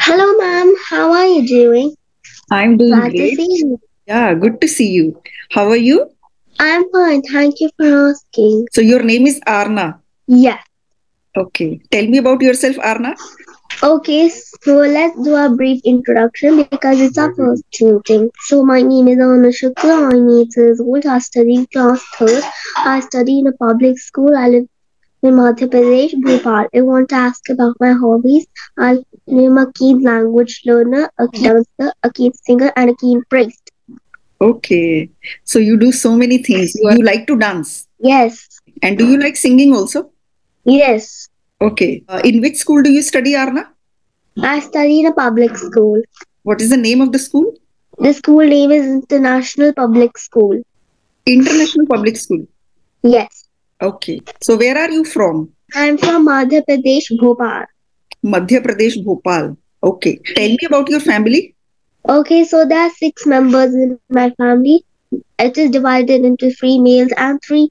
Hello, ma'am. How are you doing? I'm doing Glad to great. see you. Yeah, good to see you. How are you? I'm fine. Thank you for asking. So, your name is Arna. Yes. Okay. Tell me about yourself, Arna. Okay, so let's do a brief introduction because it's our first meeting. So, my name is Anna Shukla. I'm 8 years old. I study in class 3rd. I study in a public school. I live in Madhya Pradesh, Bhopal. I want to ask about my hobbies. I'm a keen language learner, a keen dancer, a keen singer, and a keen priest. Okay. So, you do so many things. You like to dance. Yes. And do you like singing also? Yes. Okay. In which school do you study, Arna? I study in a public school. What is the name of the school? The school name is International Public School. International Public School. Yes. Okay. So, where are you from? I'm from Madhya Pradesh, Bhopal. Madhya Pradesh, Bhopal. Okay. Tell me about your family. Okay, so there are 6 members in my family. It is divided into 3 males and three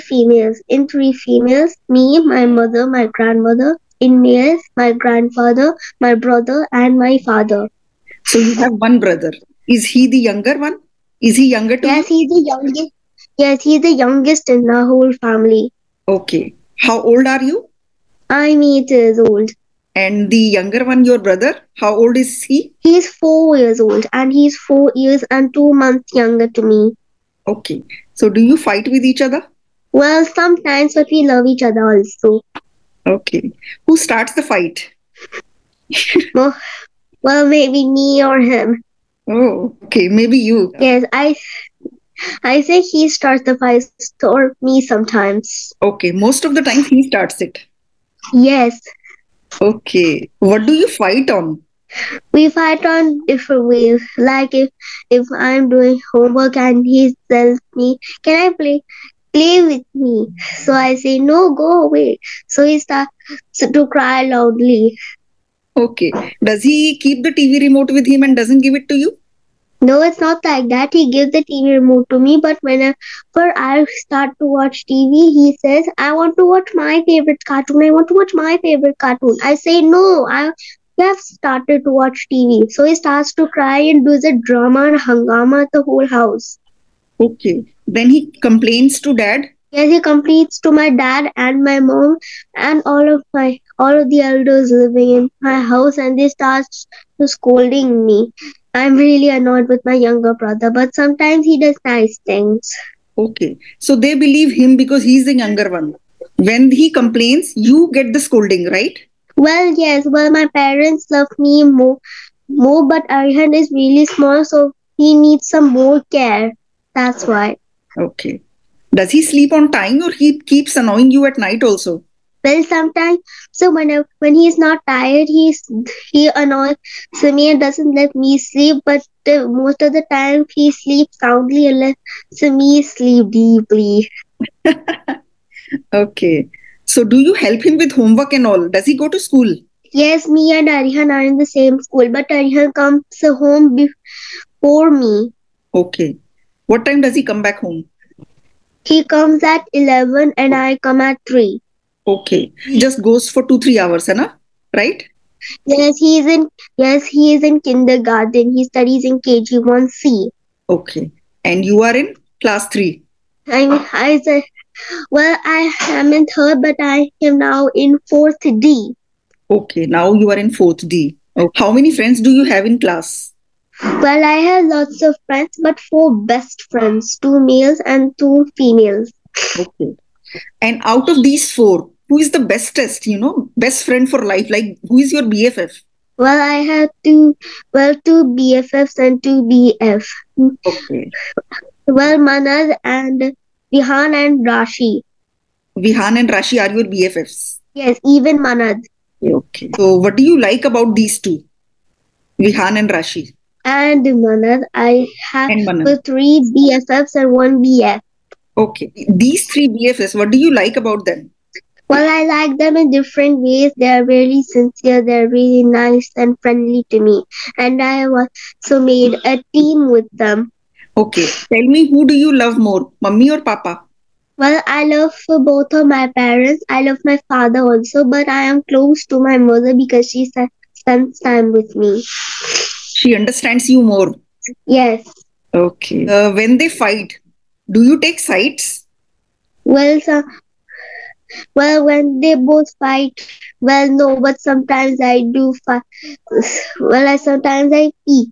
females. In 3 females, me, my mother, my grandmother. In males, my grandfather, my brother, and my father. So, you have one brother. Is he the younger one? Is he younger to Yes, you? he's the youngest. Yes, he's the youngest in our whole family. Okay. How old are you? I'm 8 years old. And the younger one, your brother, how old is he? He's 4 years old and he's 4 years and 2 months younger to me. Okay. So do you fight with each other? Well, sometimes, but we love each other also. Okay. Who starts the fight? Well, well, maybe me or him. Oh, okay. Maybe you. Yes, I think he starts the fight or me sometimes. Okay. Most of the time he starts it. Yes, Okay. What do you fight on? we fight on different ways. Like if I'm doing homework and he tells me, "Can I play with me?" So I say, "No, go away." So he starts to cry loudly. Okay. Does he keep the TV remote with him and doesn't give it to you? No, it's not like that. He gives the TV remote to me, but whenever I start to watch TV, he says, "I want to watch my favorite cartoon. I want to watch my favorite cartoon." I say, "No, I have started to watch TV." So he starts to cry and does a drama and hangama at the whole house. Okay. Then he complains to dad. Yes, he complains to my dad and my mom and all of the elders living in my house, and they start to scolding me. I'm really annoyed with my younger brother, but sometimes he does nice things. Okay. So they believe him because he's the younger one. When he complains, you get the scolding, right? Well, yes, well, my parents love me more, but Arhan is really small, so he needs some more care. That's why. Okay. Does he sleep on time or he keeps annoying you at night also? Well, sometimes, so when he's not tired, he annoys me and doesn't let me sleep. But most of the time, he sleeps soundly and lets me sleep deeply. Okay. So do you help him with homework and all? Does he go to school? Yes, me and Arhan are in the same school, but Arhan comes home before me. Okay. What time does he come back home? He comes at 11 and I come at 3. Okay. He just goes for 2, 3 hours, है ना? Right? Yes, he is in kindergarten. He studies in KG1C. Okay. And you are in class 3. I said, well, I am in third, but I am now in fourth D. Okay. Now you are in 4th D. Okay. How many friends do you have in class? Well, I have lots of friends, but 4 best friends, 2 males and 2 females. Okay. And out of these 4, who is the bestest, best friend for life? Like, who is your BFF? Well, I have two BFFs and 2 BF. Okay. Well, Manad and Vihan and Rashi. Vihan and Rashi are your BFFs. Yes, even Manad. Okay. So, what do you like about these two? Vihan and Rashi. And Manad, I have And Manan. 3 BFFs and 1 BF. Okay. These 3 BFFs, what do you like about them? Well, I like them in different ways. They are really sincere, they're really nice and friendly to me. And I have also made a team with them. Okay. Tell me, who do you love more, mummy or papa? Well, I love both of my parents. I love my father also, but I am close to my mother because she spends time with me. She understands you more. Yes. Okay. When they fight, do you take sides? Well, so, well, when they both fight, well, no, but sometimes I do fight. Well, sometimes I peek,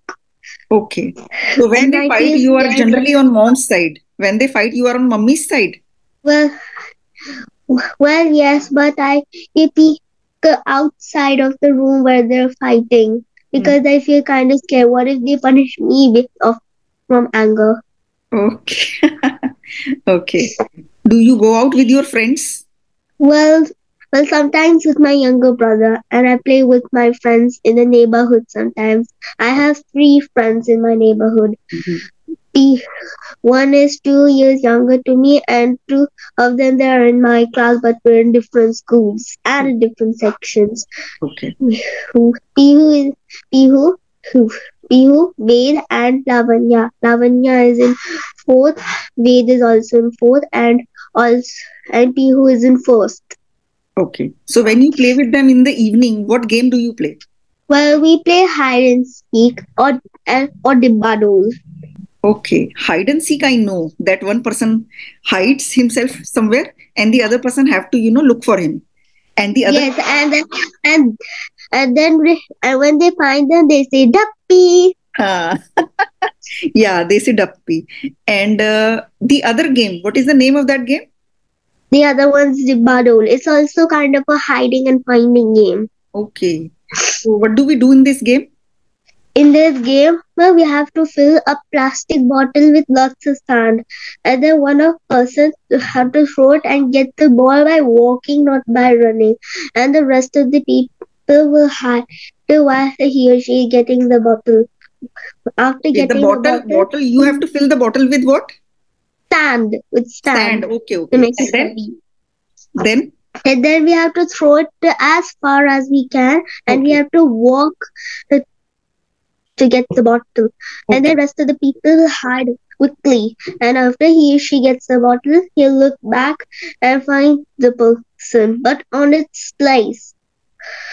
Okay. So when and they I fight, feel you are scared. generally on mom's side. When they fight, you are on mummy's side. Well, well, yes, but I peek outside of the room where they're fighting Hmm. because I feel kind of scared. What if they punish me from anger? Okay. Okay. Do you go out with your friends? Well, sometimes with my younger brother, and I play with my friends in the neighborhood sometimes. I have three friends in my neighborhood. Mhm. The one is 2 years younger to me, and two of them they are in my class, but we're in different schools and in different sections. Okay. Pihu is Pihu, Pihu, Ved, and Lavanya. Lavanya is in fourth. Ved is also in fourth, also and Pihu is in first. Okay. So when you play with them in the evening, what game do you play? Well, we play hide and seek or dibba. Okay. Hide and seek, I know that one person hides himself somewhere and the other person have to, look for him. And the other, Yes, and and when they find them, they say "Duppy." uh, yeah, they say Duppy. And the other game, what is the name of that game? The other one's dibba. It's also kind of a hiding and finding game. Okay. So what do we do in this game? In this game, well, we have to fill a plastic bottle with lots of sand, and then one of person have to throw it and get the ball by walking, not by running, and the rest of the people will hide while he or she is getting the bottle. After Okay, the getting the bottle, bottle, you have to fill the bottle with what? sand Sand. Okay, to okay. make And it then, heavy. then, And then we have to throw it as far as we can, and we okay, have to walk to get the bottle. And then rest of the people okay, will hide quickly. And after he or she gets the bottle, he'll look back and find the person, but on its place.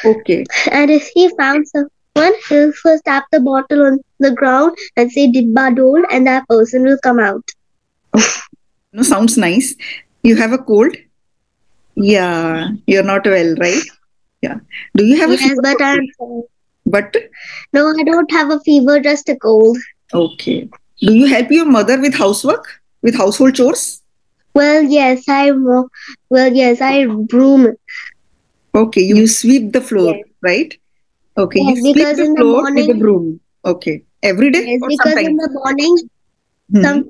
okay. And if he found someone, he'll first tap the bottle on the ground and say Dibba Dole, and that person will come out. Okay. No, sounds nice. You have a cold? Yeah, you're not well, right? Yeah. Do you have a Yes, fever? but But no, I don't have a fever, just a cold. okay. Do you help your mother with housework, with household chores? Well, yes, I broom. Okay, you sweep the floor, Yes, right? Okay, you yes, sweep because the in the floor with a morning, broom. Okay, every day yes, or because in sometimes? the morning, Hmm. some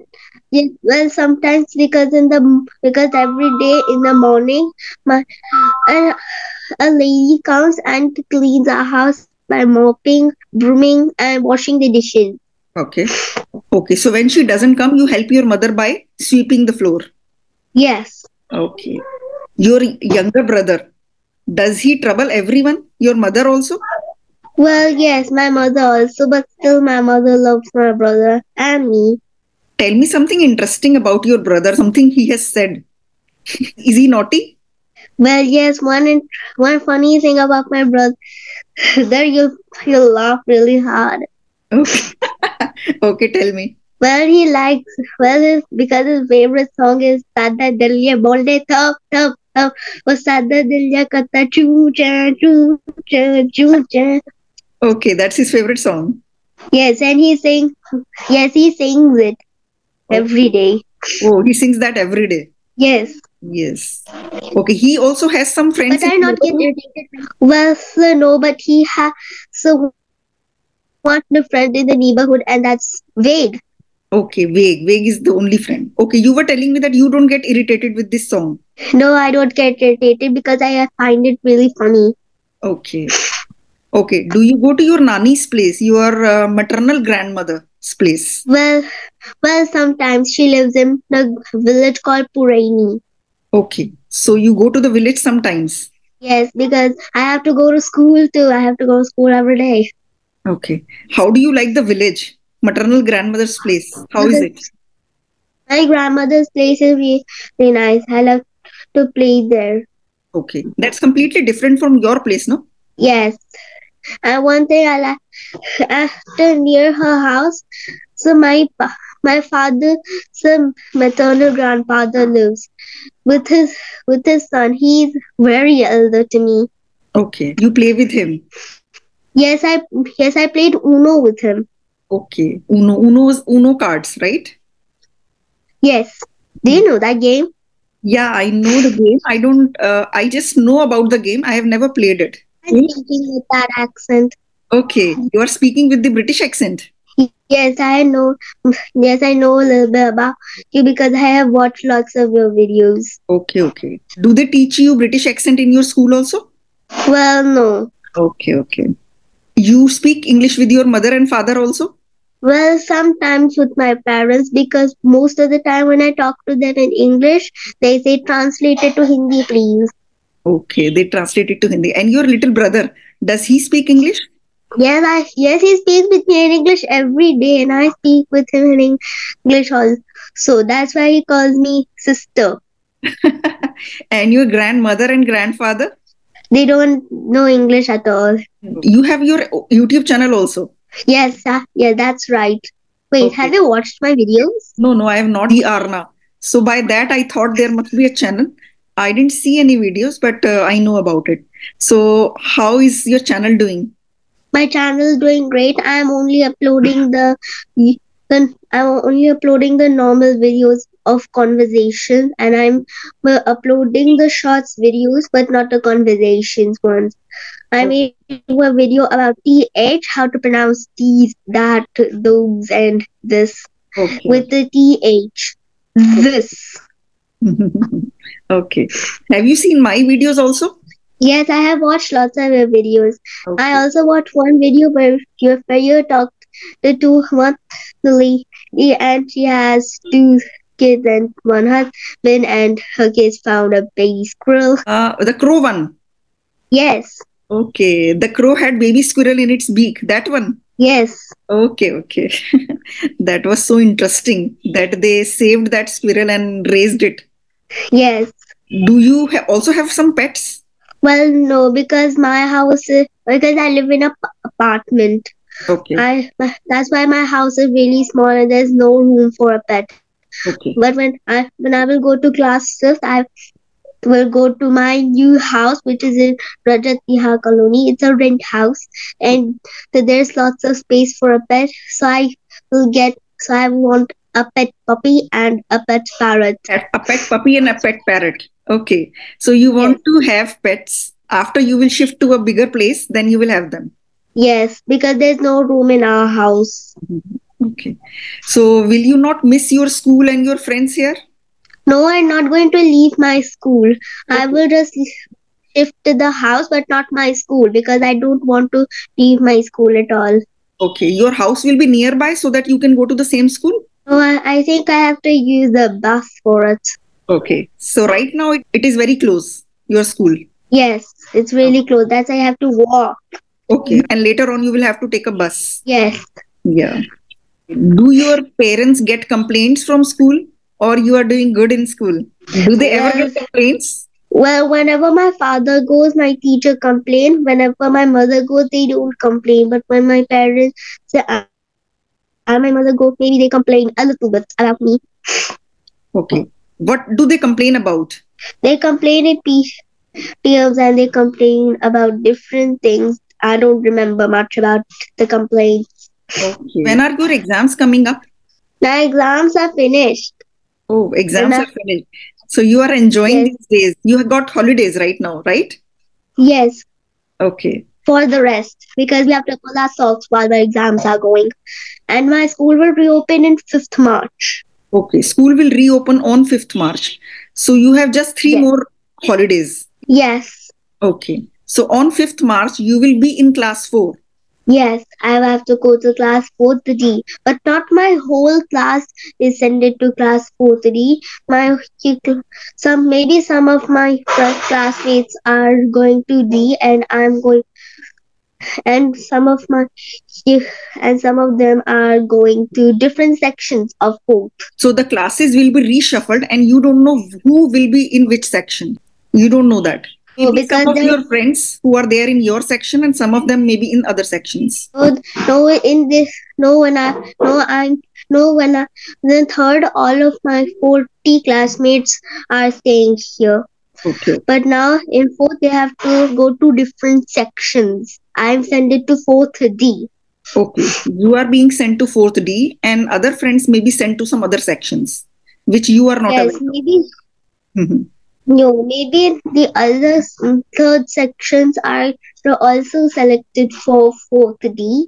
yes, well, sometimes because every day in the morning, my uh, a lady comes and cleans our house by mopping, brooming, and washing the dishes. Okay. Okay, so when she doesn't come, you help your mother by sweeping the floor. Yes. Okay. Your younger brother, does he trouble everyone? Your mother also? Well, yes, my mother also, but still, my mother loves my brother and me. Tell me something interesting about your brother, something he has said. Is he naughty? Well, yes, one funny thing about my brother, there you'll laugh really hard. Okay. Okay, tell me. Well, he likes because his favorite song is Sada Dilya Bolde Thap Thap Thap. Oh, Sada Dilya Kata Choo Cha Choo Cha Choo Cha. Okay, that's his favorite song. Yes, and he sings it every Okay. day. Oh, he sings that every day. Yes, Yes. Okay, he also has some but friends in I the not get neighborhood. irritated. Well, so no, but he has so one friend in the neighborhood, and that's Wade. Okay, vague. Vague is the only friend. Okay, you were telling me that you don't get irritated with this song. No, I don't get irritated because I find it really funny. Okay. Okay. Do you go to your nani's place, your maternal grandmother's place? Well, sometimes she lives in the village called Puraini. Okay. So you go to the village sometimes. Yes, because I have to go to school too. I have to go to school every day. Okay. How do you like the village? Maternal grandmother's place. How is Mother- it? My grandmother's place is really nice. I love to play there. Okay. That's completely different from your place, no? Yes, And one thing I like, after near her house, so my father, some maternal grandfather lives with his son. He's very elder to me. Okay, you play with him. Yes, I played Uno with him. Okay, Uno cards, right? Yes. Do you know that game? Yeah, I know the game. I don't. I just know about the game. I have never played it. I'm speaking with that accent. Okay, you are speaking with the British accent. Yes, I know. Yes, I know a little bit about you because I have watched lots of your videos. Okay, okay. Do they teach you British accent in your school also? Well, no. Okay, okay. You speak English with your mother and father also? Well, sometimes with my parents because most of the time when I talk to them in English, they say translate it to Hindi, please. Okay, they translate it to Hindi. And your little brother, does he speak English? Yes, he speaks with me in English every day, and I speak with him in English also. So that's why he calls me sister. And your grandmother and grandfather? They don't know English at all. You have your YouTube channel also? Yes, yeah, that's right. Wait, have Okay. you watched my videos? No, I have not. Arna. So by that, I thought there must be a channel. I didn't see any videos, but I know about it. So how is your channel doing? My channel is doing great. I'm only uploading the normal videos of conversation, and I'm uploading the shorts videos, but not the conversations ones. I Oh, made a video about th, how to pronounce these, that, those, and this okay. with the th. This. Okay. Have you seen my videos also? Yes, I have watched lots of your videos. I Okay. also watched one video where you talked to one lady and she has two kids and one husband and her kids found a baby squirrel. The crow one. Yes, Okay. The crow had baby squirrel in its beak. That one. yes, Okay, okay. That was so interesting that they saved that squirrel and raised it. yes. Do you also have some pets? Well, no, because because I live in a apartment. Okay, That's why my house is really small and there's no room for a pet. But okay. when I will go to class fifth, I will go to my new house, which is in Rajatiha Colony. It's a rent house, and there's lots of space for a pet. So I want a pet puppy and a pet parrot. A pet puppy and a pet parrot. Okay. So you Yes, want to have pets after you will shift to a bigger place, then you will have them. yes, because there's no room in our house. Mhm. Okay. So will you not miss your school and your friends here? No, I'm not going to leave my school. I Okay. will just shift to the house, but not my school because I don't want to leave my school at all. Okay. Your house will be nearby so that you can go to the same school? So I think I have to use the bus for it. Okay. So right now it is very close, your school. Yes, it's really close. That's why I have to walk. Okay. And later on, you will have to take a bus. Yes. Yeah. Do your parents get complaints from school or you are doing good in school? Do they ever get Well, complaints? well, whenever my father goes, my teacher complain. Whenever my mother goes, they don't complain. But when my parents and my mother go, maybe they complain a little bit about me. Okay. What do they complain about? They complain in PMs and they complain about different things. I don't remember much about the complaints. Okay. When are your exams coming up? My exams are finished. Oh, And exams are finished. So you are enjoying yes, these days. You have got holidays right now, right? yes, Okay. for the rest because we have to pull our socks while the exams are going. And my school will reopen in 5th March. Okay. School will reopen on 5th March. So you have just three Yes. more holidays. Yes. Okay. So on 5th March, you will be in class 4. Yes, I will have to go to class 4th D, but not my whole class is sent to class 4th D. My some of my classmates are going to D, and I'm going, and some of them are going to different sections of 4th. So the classes will be reshuffled and you don't know who will be in which section. You don't know that. No, Maybe some because of there your friends who are there in your section and some of them maybe in other sections. no, no in this no when I no I no when I then third all of my 40 classmates are staying here. Okay. But now in fourth they have to go to different sections. I'm sent it to fourth D. Okay. You are being sent to fourth D and other friends may be sent to some other sections, which you are not Yes, aware maybe of. Mhm. no, maybe the other third sections are also selected for fourth D.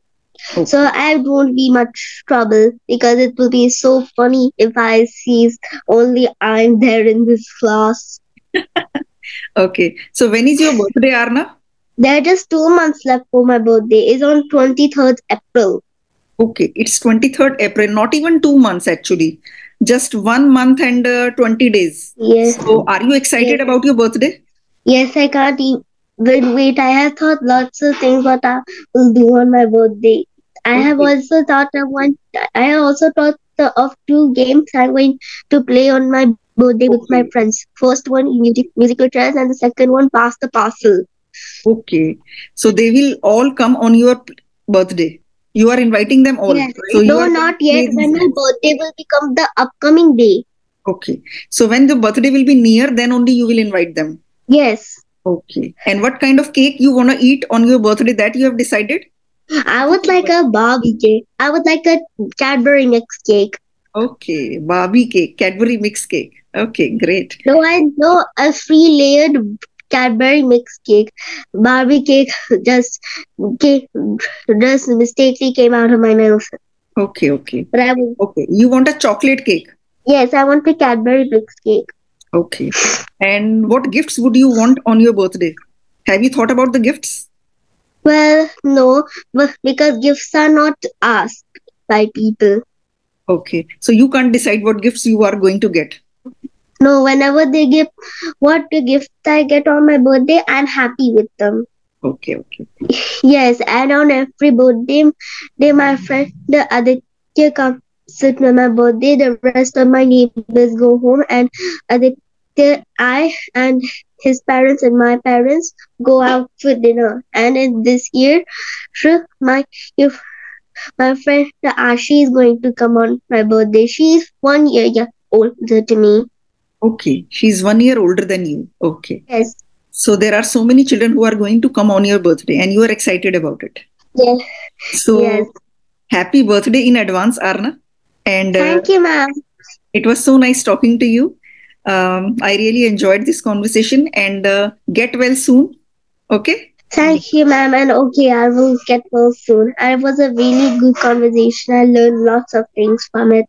So Okay. I won't be much trouble because it will be so funny if I see only I'm there in this class. Okay. So when is your birthday, Arna? There are just 2 months left for my birthday. It's on 23rd April. Okay. It's 23rd April, not even 2 months actually. Just 1 month and 20 days. Yes, So are you excited yes, about your birthday? yes. I can't even wait. I have thought lots of things what I will do on my birthday. I have Okay. also thought of one. I have also thought of two games I'm going to play on my birthday with my Okay. friends. First one musical chairs, and the second one pass the parcel. Okay. So they will all come on your birthday. You are inviting them all, Yes. right? So you No, are going not to yet. play these When my games. birthday will become the upcoming day. Okay. So when the birthday will be near, then only you will invite them. Yes. Okay. And what kind of cake you want to eat on your birthday that you have decided? I would like a Barbie cake. I would like a Cadbury mix cake. Okay. Barbie cake, Cadbury mix cake. Okay, great. No, I know a free layered Cadbury mix cake. Barbie cake cake just mistakenly came out of my mouth. Okay, okay. But I will, Okay. You want a chocolate cake. yes, I want a Cadbury mix cake. Okay. And what gifts would you want on your birthday? Have you thought about the gifts? Well, no, because gifts are not asked by people. Okay. So you can't decide what gifts you are going to get. No, whenever they give what the gift I get on my birthday, I'm happy with them. Okay, okay. Yes, and on every birthday, my friend the Aditya comes at my birthday. The rest of my neighbors go home, and Aditya, I, and his parents and my parents go out for dinner. And in this year, sure, if my friend the Ashi is going to come on my birthday. She's 1 year older to me. Okay. She's 1 year older than you. Okay. Yes, So there are so many children who are going to come on your birthday and you are excited about it. yes, yes. So happy birthday in advance, Arna. And Thank you, ma'am. it was so nice talking to you. I really enjoyed this conversation and get well soon. Okay. Thank you, ma'am. And okay, I will get well soon. And it was a really good conversation. I learned lots of things from it.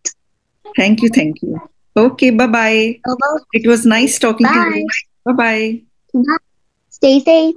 Thank you. Thank you. Okay. Bye bye. Oh, well, It was nice talking to bye. you. Bye bye. Bye. Stay safe.